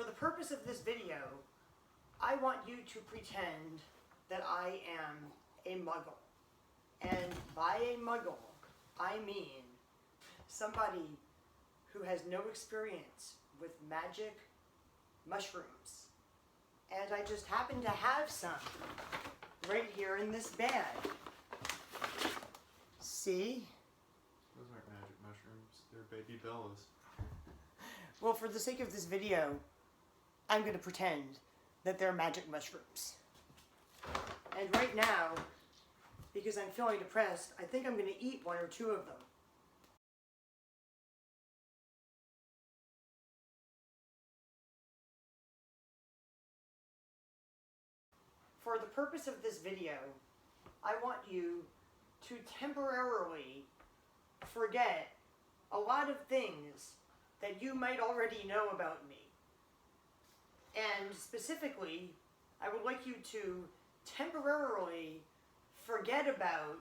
For the purpose of this video, I want you to pretend that I am a Muggle. And by a Muggle, I mean somebody who has no experience with magic mushrooms. And I just happen to have some right here in this bag. See? Those aren't magic mushrooms, they're baby bellas. Well, for the sake of this video, I'm going to pretend that they're magic mushrooms. And right now, because I'm feeling depressed, I think I'm going to eat one or two of them. For the purpose of this video, I want you to temporarily forget a lot of things that you might already know about me. And specifically, I would like you to temporarily forget about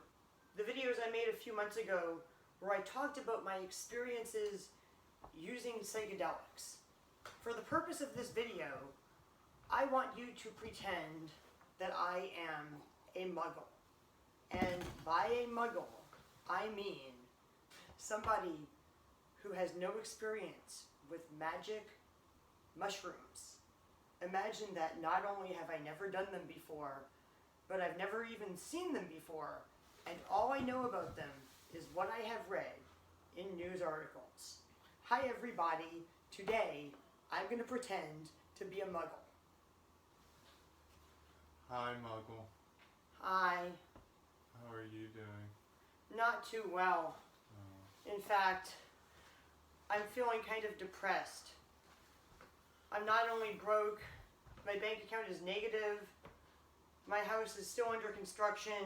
the videos I made a few months ago where I talked about my experiences using psychedelics. For the purpose of this video, I want you to pretend that I am a Muggle. And by a Muggle, I mean somebody who has no experience with magic mushrooms. Imagine that not only have I never done them before, but I've never even seen them before, and all I know about them is what I have read in news articles. Hi everybody, today I'm going to pretend to be a Muggle. Hi, Muggle. Hi. How are you doing? Not too well. Oh. In fact, I'm feeling kind of depressed. I'm not only broke, my bank account is negative, my house is still under construction,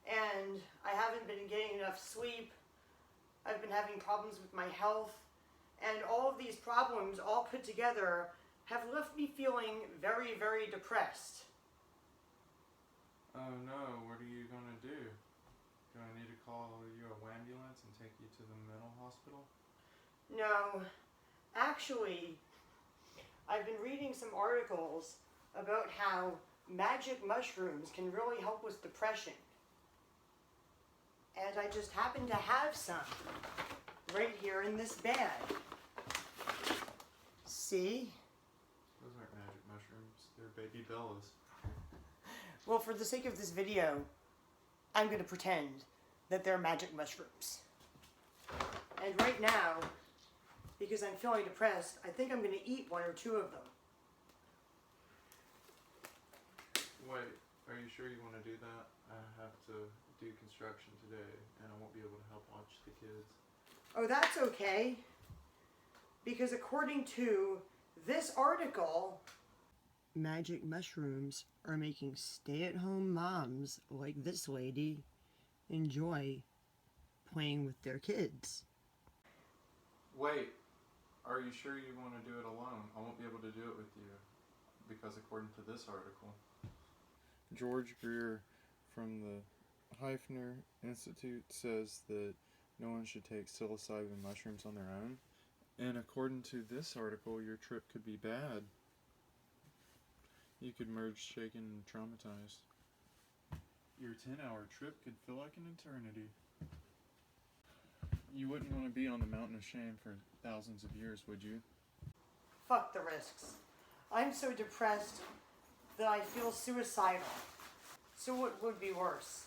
and I haven't been getting enough sleep. I've been having problems with my health, and all of these problems all put together have left me feeling very, very depressed. Oh no, what are you gonna do? Do I need to call you an ambulance and take you to the mental hospital? No, actually, I've been reading some articles about how magic mushrooms can really help with depression. And I just happen to have some right here in this bag. See? Those aren't magic mushrooms, they're baby bellas. Well, for the sake of this video, I'm going to pretend that they're magic mushrooms. And right now, because I'm feeling depressed, I think I'm going to eat one or two of them. Wait, are you sure you want to do that? I have to do construction today, and I won't be able to help watch the kids. Oh, that's okay. Because according to this article, magic mushrooms are making stay-at-home moms like this lady enjoy playing with their kids. Wait, are you sure you want to do it alone? I won't be able to do it with you, because according to this article, George Greer from the Heifner Institute says that no one should take psilocybin mushrooms on their own. And according to this article, your trip could be bad. You could merge shaken and traumatized. Your 10-hour trip could feel like an eternity. You wouldn't want to be on the mountain of shame for thousands of years, would you? Fuck the risks. I'm so depressed that I feel suicidal. So what would be worse?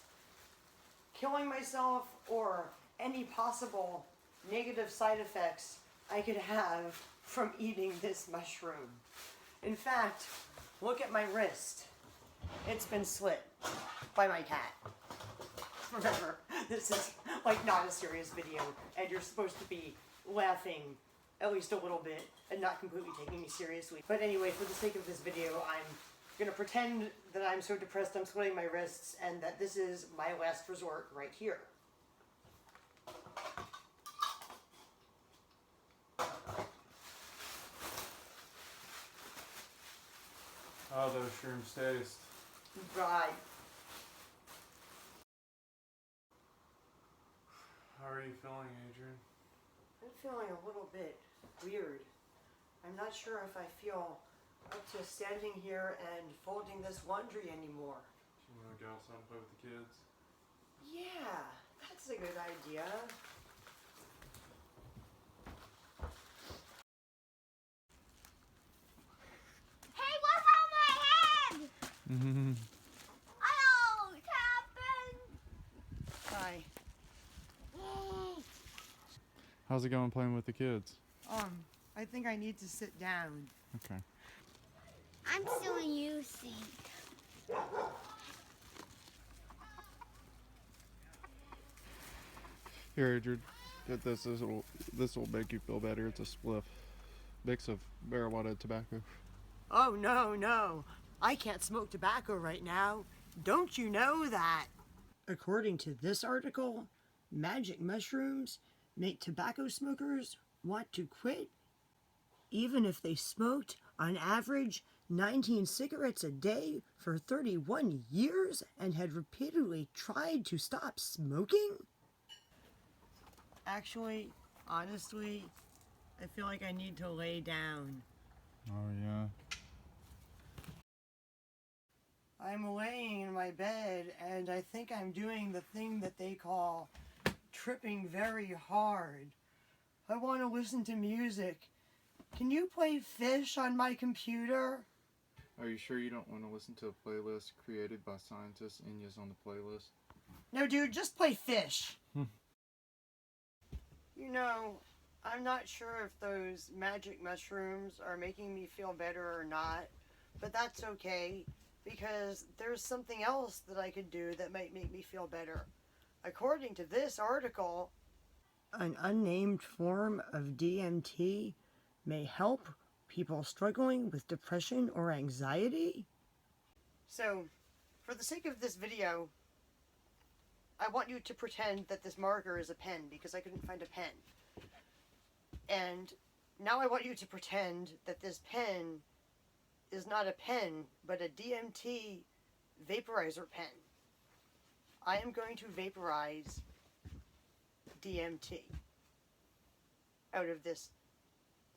Killing myself or any possible negative side effects I could have from eating this mushroom. In fact, look at my wrist. It's been slit by my cat. Remember, this is like not a serious video, and you're supposed to be laughing at least a little bit and not completely taking me seriously. But anyway, for the sake of this video, I'm gonna pretend that I'm so depressed I'm slitting my wrists and that this is my last resort right here. How those shrooms taste? Right. How are you feeling, Adrienne? I'm feeling a little bit weird. I'm not sure if I feel up to standing here and folding this laundry anymore. You want to go outside and play with the kids? Yeah, that's a good idea. Hey, what's on my head? Oh, it happened. Hi. How's it going playing with the kids? I think I need to sit down. Okay. I'm still using. Here, Adrienne, get this. This will make you feel better. It's a spliff. Mix of marijuana and tobacco. Oh, no. I can't smoke tobacco right now. Don't you know that? According to this article, magic mushrooms make tobacco smokers want to quit even if they smoked on average 19 cigarettes a day for 31 years and had repeatedly tried to stop smoking? Actually, honestly, I feel like I need to lay down. Oh, yeah. I'm laying in my bed and I think I'm doing the thing that they call tripping very hard. I want to listen to music. Can you play Fish on my computer? Are you sure you don't want to listen to a playlist created by scientists Inya's on the playlist? No, dude, just play Fish. You know, I'm not sure if those magic mushrooms are making me feel better or not, but that's okay, because there's something else that I could do that might make me feel better. According to this article, an unnamed form of DMT may help people struggling with depression or anxiety. So, for the sake of this video, I want you to pretend that this marker is a pen because I couldn't find a pen. And now I want you to pretend that this pen is not a pen, but a DMT vaporizer pen. I am going to vaporize DMT out of this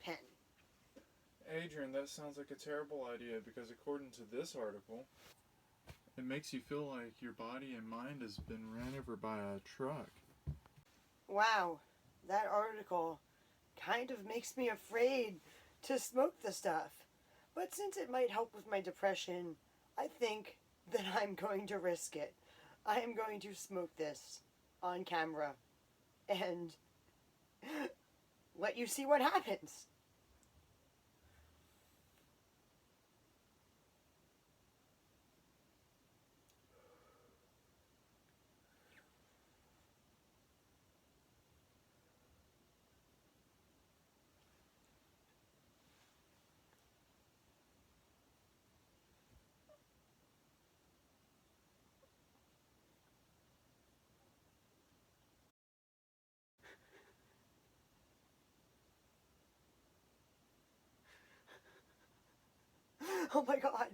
pen. Adrienne, that sounds like a terrible idea because according to this article, it makes you feel like your body and mind has been ran over by a truck. Wow, that article kind of makes me afraid to smoke the stuff. But since it might help with my depression, I think that I'm going to risk it. I am going to smoke this on camera and let you see what happens. Oh my God.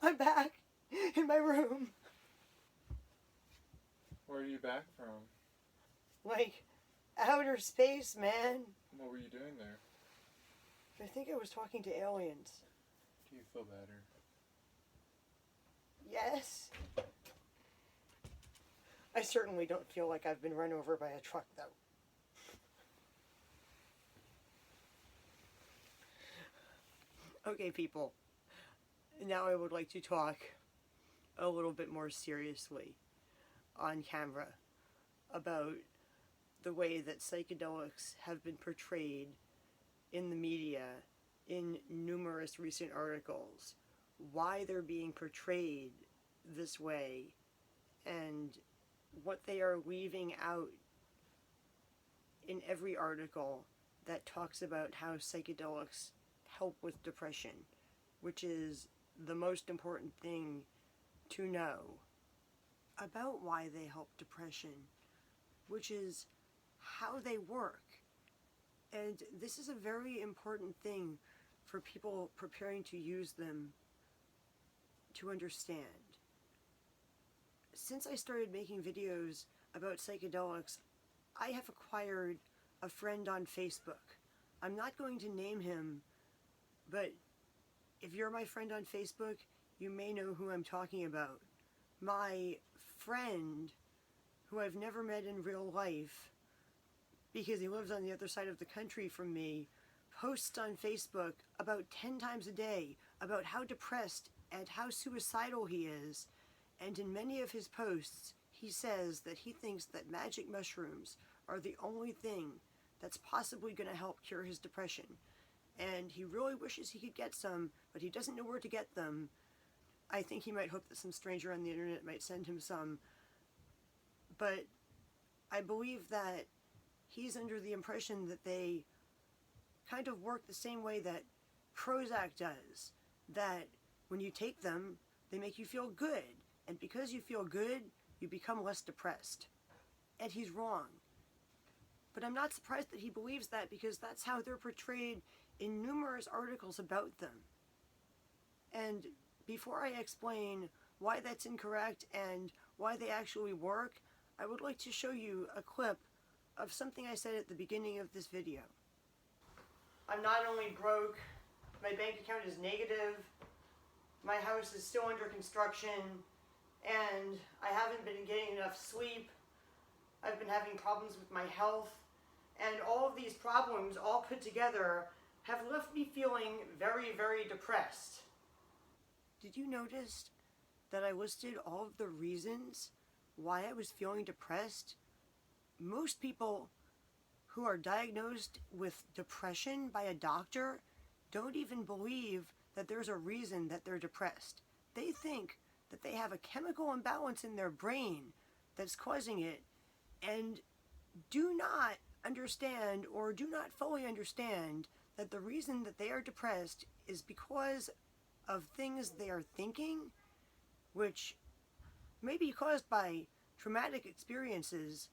I'm back in my room. Where are you back from? Like, outer space, man. What were you doing there? I think I was talking to aliens. Do you feel better? Yes. I certainly don't feel like I've been run over by a truck, though. Okay, people. Now I would like to talk a little bit more seriously on camera about the way that psychedelics have been portrayed in the media in numerous recent articles, why they're being portrayed this way, and what they are leaving out in every article that talks about how psychedelics help with depression, which is the most important thing to know about why they help depression, which is how they work. And this is a very important thing for people preparing to use them to understand. Since I started making videos about psychedelics, I have acquired a friend on Facebook, I'm not going to name him, but if you're my friend on Facebook, you may know who I'm talking about. My friend, who I've never met in real life, because he lives on the other side of the country from me, posts on Facebook about 10 times a day about how depressed and how suicidal he is, and in many of his posts, he says that he thinks that magic mushrooms are the only thing that's possibly going to help cure his depression. And he really wishes he could get some, but he doesn't know where to get them. I think he might hope that some stranger on the internet might send him some. But I believe that he's under the impression that they kind of work the same way that Prozac does. That when you take them, they make you feel good. And because you feel good, you become less depressed. And he's wrong. But I'm not surprised that he believes that, because that's how they're portrayed in numerous articles about them. And before I explain why that's incorrect and why they actually work, I would like to show you a clip of something I said at the beginning of this video. I'm not only broke, my bank account is negative, my house is still under construction, and I haven't been getting enough sleep. I've been having problems with my health, and all of these problems all put together have left me feeling very, very depressed. Did you notice that I listed all of the reasons why I was feeling depressed? Most people who are diagnosed with depression by a doctor don't even believe that there's a reason that they're depressed. They think that they have a chemical imbalance in their brain that's causing it, and do not understand or do not fully understand that the reason that they are depressed is because of things they are thinking, which may be caused by traumatic experiences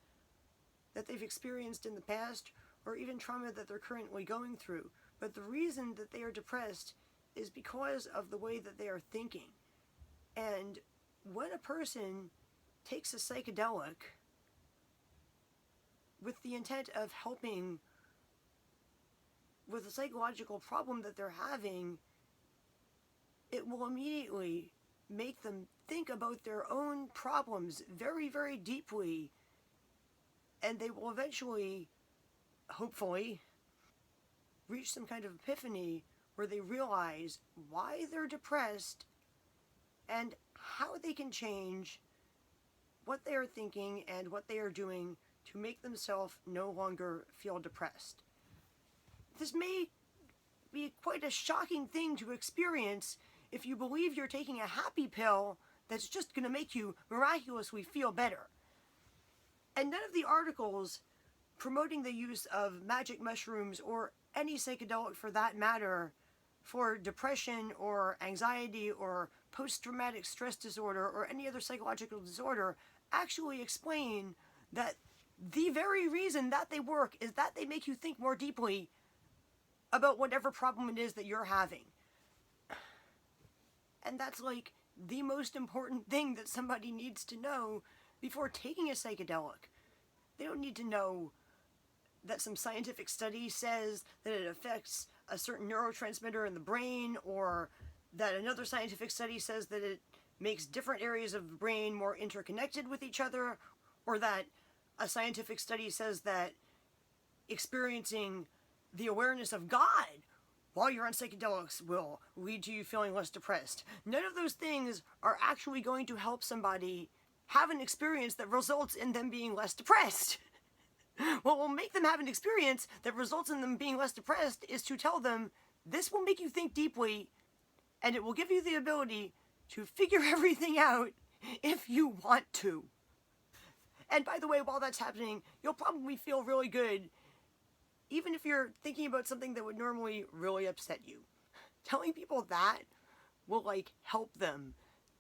that they've experienced in the past, or even trauma that they're currently going through. But the reason that they are depressed is because of the way that they are thinking. And when a person takes a psychedelic with the intent of helping with a psychological problem that they're having, it will immediately make them think about their own problems very, very deeply, and they will eventually, hopefully, reach some kind of epiphany where they realize why they're depressed and how they can change what they are thinking and what they are doing to make themselves no longer feel depressed. This may be quite a shocking thing to experience if you believe you're taking a happy pill that's just going to make you miraculously feel better. And none of the articles promoting the use of magic mushrooms, or any psychedelic for that matter, for depression or anxiety or post-traumatic stress disorder or any other psychological disorder, actually explain that the very reason that they work is that they make you think more deeply about whatever problem it is that you're having. And that's like the most important thing that somebody needs to know before taking a psychedelic. They don't need to know that some scientific study says that it affects a certain neurotransmitter in the brain, or that another scientific study says that it makes different areas of the brain more interconnected with each other, or that a scientific study says that experiencing the awareness of God while you're on psychedelics will lead to you feeling less depressed. None of those things are actually going to help somebody have an experience that results in them being less depressed. What will make them have an experience that results in them being less depressed is to tell them, this will make you think deeply, and it will give you the ability to figure everything out if you want to. And by the way, while that's happening, you'll probably feel really good, even if you're thinking about something that would normally really upset you. Telling people that will, help them.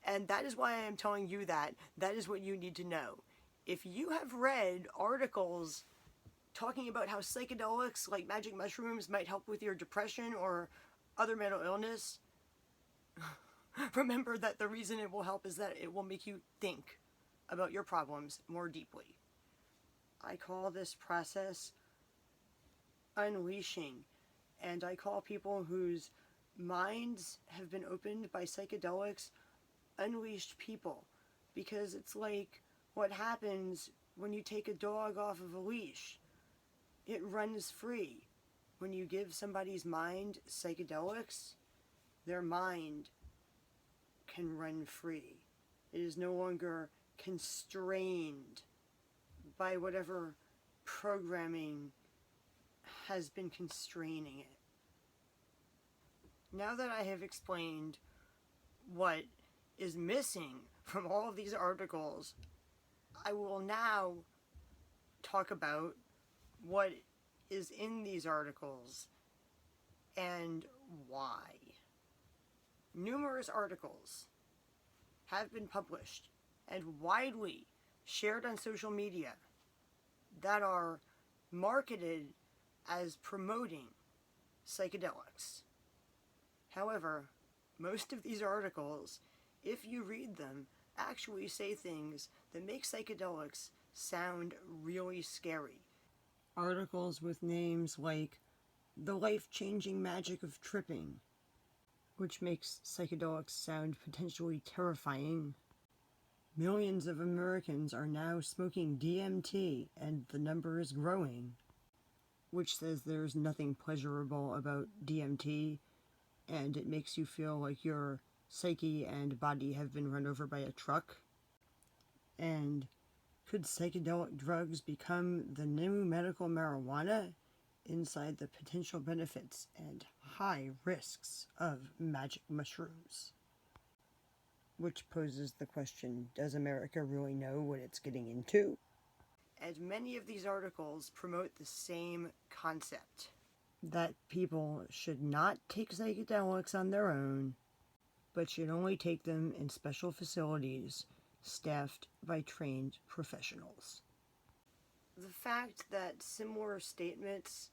And that is why I am telling you that. That is what you need to know. If you have read articles talking about how psychedelics, like magic mushrooms, might help with your depression or other mental illness, remember that the reason it will help is that it will make you think about your problems more deeply. I call this process unleashing. and I call people whose minds have been opened by psychedelics unleashed people, because it's like what happens when you take a dog off of a leash. It runs free. When you give somebody's mind psychedelics, their mind can run free. It is no longer constrained by whatever programming has been constraining it. Now that I have explained what is missing from all of these articles, I will now talk about what is in these articles and why. Numerous articles have been published and widely shared on social media that are marketed as promoting psychedelics. However, most of these articles, if you read them, actually say things that make psychedelics sound really scary. Articles with names like The Life-Changing Magic of Tripping, which makes psychedelics sound potentially terrifying. Millions of Americans are now smoking DMT, and the number is growing, which says there's nothing pleasurable about DMT, and it makes you feel like your psyche and body have been run over by a truck. And could psychedelic drugs become the new medical marijuana inside the potential benefits and high risks of magic mushrooms? Which poses the question, does America really know what it's getting into? And many of these articles promote the same concept, that people should not take psychedelics on their own, but should only take them in special facilities staffed by trained professionals. The fact that similar statements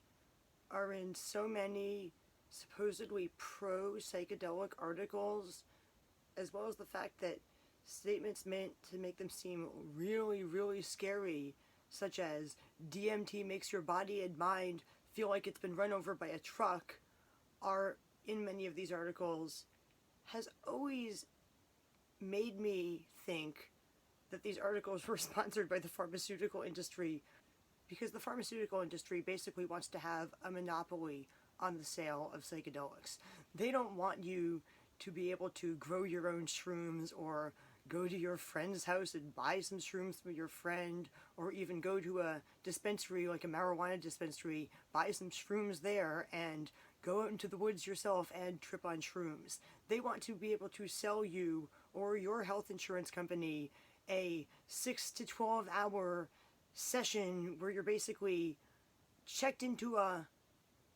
are in so many supposedly pro-psychedelic articles, as well as the fact that statements meant to make them seem really, really scary, such as DMT makes your body and mind feel like it's been run over by a truck, are in many of these articles, has always made me think that these articles were sponsored by the pharmaceutical industry, because the pharmaceutical industry basically wants to have a monopoly on the sale of psychedelics. They don't want you to be able to grow your own shrooms, or go to your friend's house and buy some shrooms from your friend, or even go to a dispensary like a marijuana dispensary, buy some shrooms there, and go out into the woods yourself and trip on shrooms. They want to be able to sell you or your health insurance company a 6 to 12 hour session where you're basically checked into a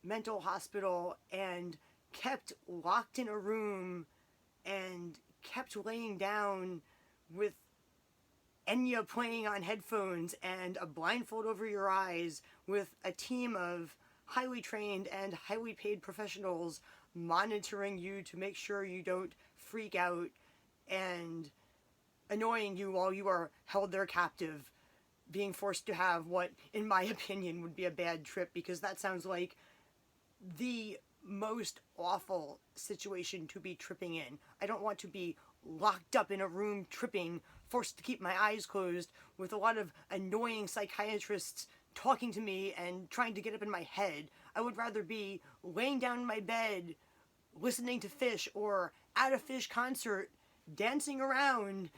mental hospital and kept locked in a room and kept laying down with Enya playing on headphones and a blindfold over your eyes, with a team of highly trained and highly paid professionals monitoring you to make sure you don't freak out, and annoying you while you are held there captive, being forced to have what, in my opinion, would be a bad trip, because that sounds like the most awful situation to be tripping in. I don't want to be locked up in a room tripping, forced to keep my eyes closed, with a lot of annoying psychiatrists talking to me and trying to get up in my head. I would rather be laying down in my bed, listening to Fish, or at a Fish concert, dancing around,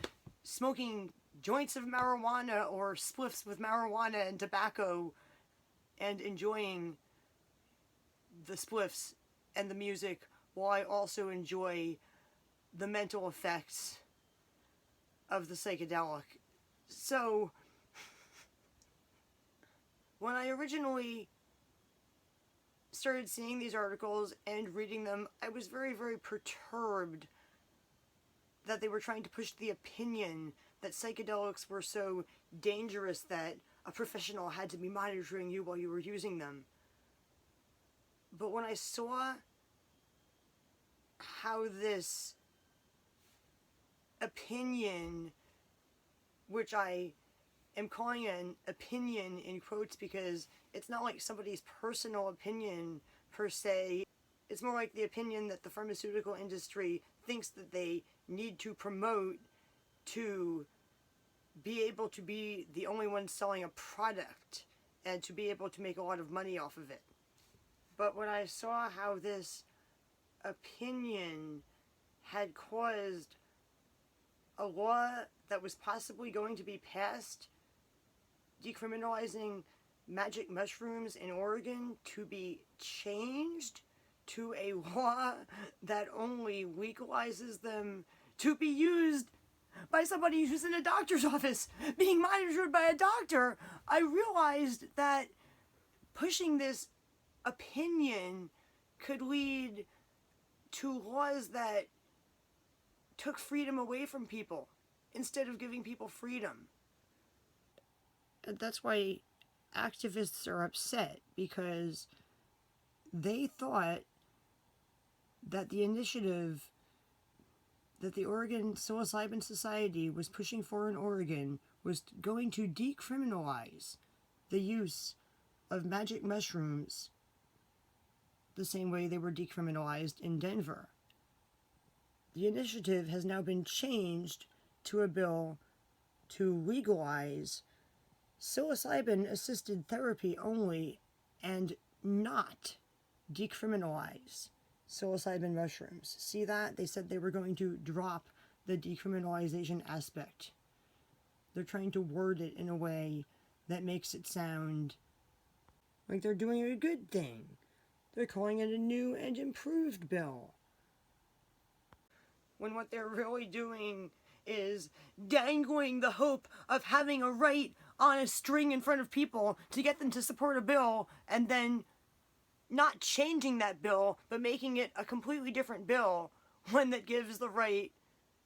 smoking joints of marijuana or spliffs with marijuana and tobacco, and enjoying the spliffs and the music, while I also enjoy the mental effects of the psychedelic. So, when I originally started seeing these articles and reading them, I was very, very perturbed that they were trying to push the opinion that psychedelics were so dangerous that a professional had to be monitoring you while you were using them. But when I saw how this opinion, which I am calling an opinion in quotes because it's not like somebody's personal opinion per se. It's more like the opinion that the pharmaceutical industry thinks that they need to promote to be able to be the only one selling a product and to be able to make a lot of money off of it. But when I saw how this opinion had caused a law that was possibly going to be passed decriminalizing magic mushrooms in Oregon to be changed to a law that only legalizes them to be used by somebody who's in a doctor's office, being monitored by a doctor, I realized that pushing this opinion could lead to laws that took freedom away from people instead of giving people freedom. And that's why activists are upset, because they thought that the initiative that the Oregon Psilocybin Society was pushing for in Oregon was going to decriminalize the use of magic mushrooms the same way they were decriminalized in Denver. The initiative has now been changed to a bill to legalize psilocybin-assisted therapy only and not decriminalize psilocybin mushrooms. See that? They said they were going to drop the decriminalization aspect. They're trying to word it in a way that makes it sound like they're doing a good thing. They're calling it a new and improved bill, when what they're really doing is dangling the hope of having a right on a string in front of people to get them to support a bill, and then not changing that bill, but making it a completely different bill, one that gives the right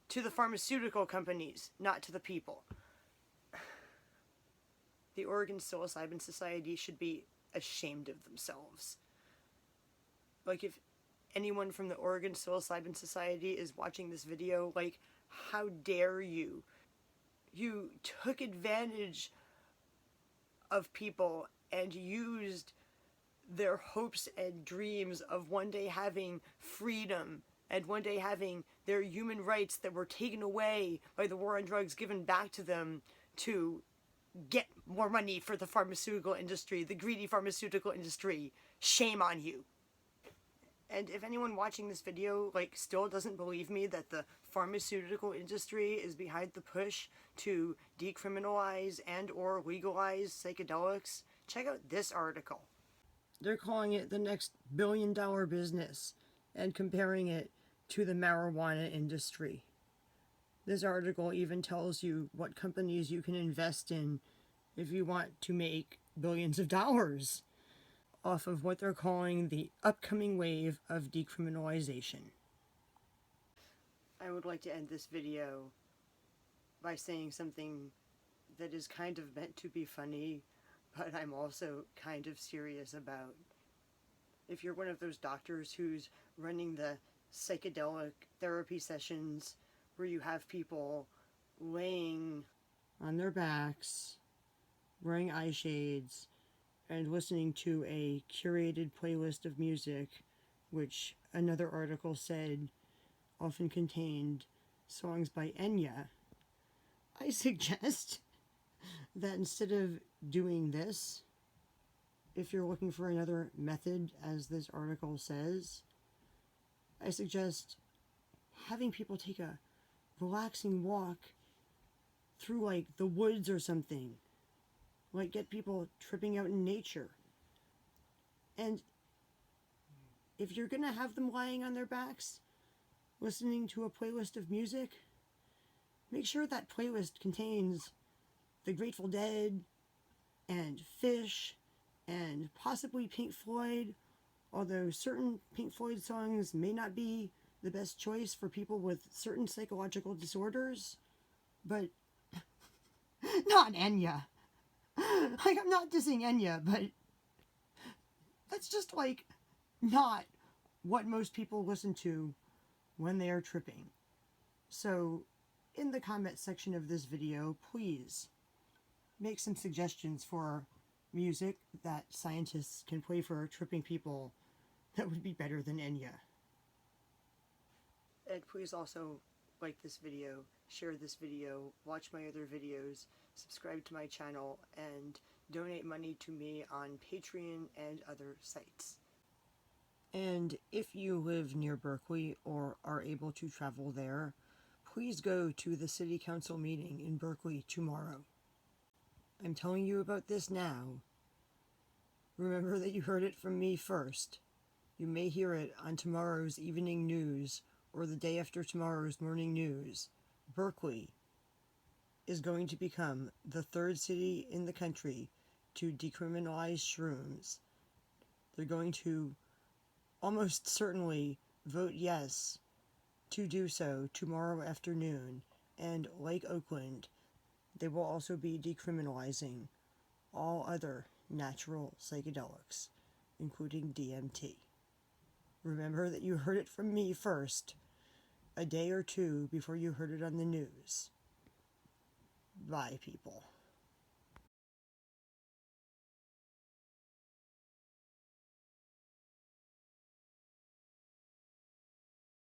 to the pharmaceutical companies, not to the people. The Oregon Psilocybin Society should be ashamed of themselves. Like, if anyone from the Oregon Psilocybin Society is watching this video, like, how dare you? You took advantage of people and used their hopes and dreams of one day having freedom and one day having their human rights that were taken away by the war on drugs given back to them to get more money for the pharmaceutical industry, the greedy pharmaceutical industry. Shame on you. And if anyone watching this video, like, still doesn't believe me that the pharmaceutical industry is behind the push to decriminalize and or legalize psychedelics, check out this article. They're calling it the next billion-dollar business and comparing it to the marijuana industry. This article even tells you what companies you can invest in if you want to make billions of dollars off of what they're calling the upcoming wave of decriminalization. I would like to end this video by saying something that is kind of meant to be funny, but I'm also kind of serious about. If you're one of those doctors who's running the psychedelic therapy sessions where you have people laying on their backs, wearing eye shades, and listening to a curated playlist of music, which another article said often contained songs by Enya, I suggest that instead of doing this, if you're looking for another method, as this article says, I suggest having people take a relaxing walk through, like, the woods or something. Like, get people tripping out in nature. And if you're gonna have them lying on their backs, listening to a playlist of music, make sure that playlist contains the Grateful Dead and Fish and possibly Pink Floyd, although certain Pink Floyd songs may not be the best choice for people with certain psychological disorders, but not Enya. Like, I'm not dissing Enya, but that's just, like, not what most people listen to when they are tripping. So, in the comment section of this video, please make some suggestions for music that scientists can play for tripping people That would be better than Enya. And please also like this video, share this video, watch my other videos, subscribe to my channel, and donate money to me on Patreon and other sites. And if you live near Berkeley or are able to travel there, please go to the City Council meeting in Berkeley tomorrow. I'm telling you about this now. Remember that you heard it from me first. You may hear it on tomorrow's evening news or the day after tomorrow's morning news. Berkeley is going to become the third city in the country to decriminalize shrooms. They're going to almost certainly vote yes to do so tomorrow afternoon, and like Oakland, they will also be decriminalizing all other natural psychedelics, including DMT. Remember that you heard it from me first, a day or two before you heard it on the news. Bye, people.